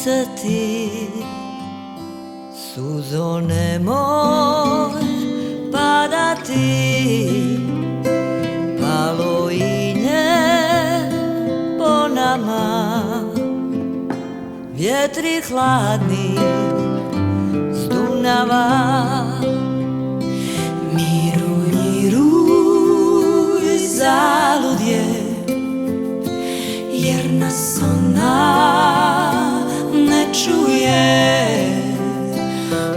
se ti, suzo nemoj padati, palo inje po nama, vjetri hladni s Dunava. Miruj, miruj, zalud je, jer nas ona ne čuje.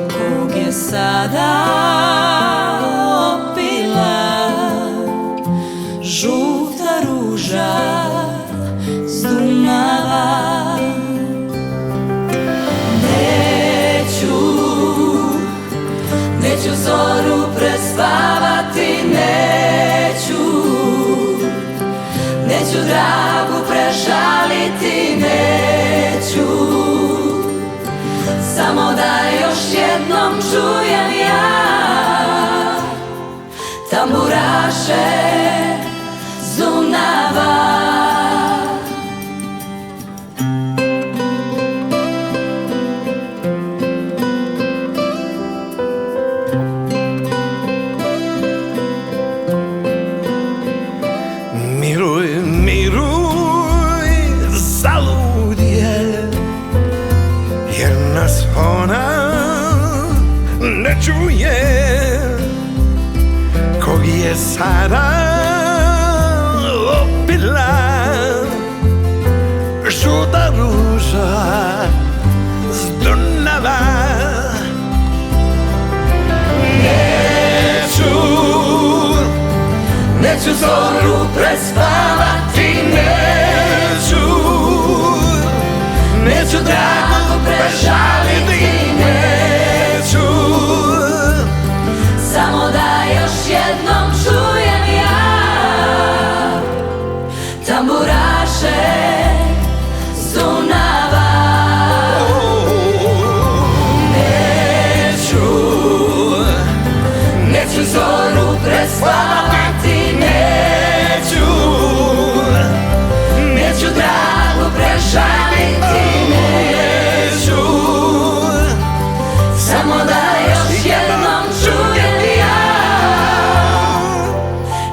Kog je sada opila žuta ruža s Dunava. Neću zoru prespavati, neću dragu prežaliti, neću, samo da još jednom čujem ja tamburaše s Dunava. Miruj, miruj, zalud je, jer nas ona ne čuje. Kog je sada opila žuta ruža s Dunava. Neću zoru prespavati, neću dragu prežaliti, neću, samo da još jednom čujem ja tamburaše s Dunava. Neću zoru prespavati, neću dragu prežaliti, neću, samo da još jednom čujem ja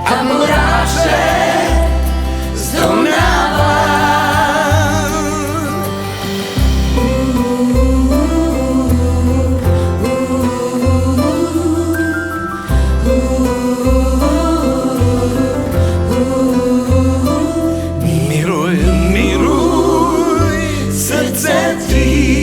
tamburaše s Dunava. Miruj, miruj, srce ti,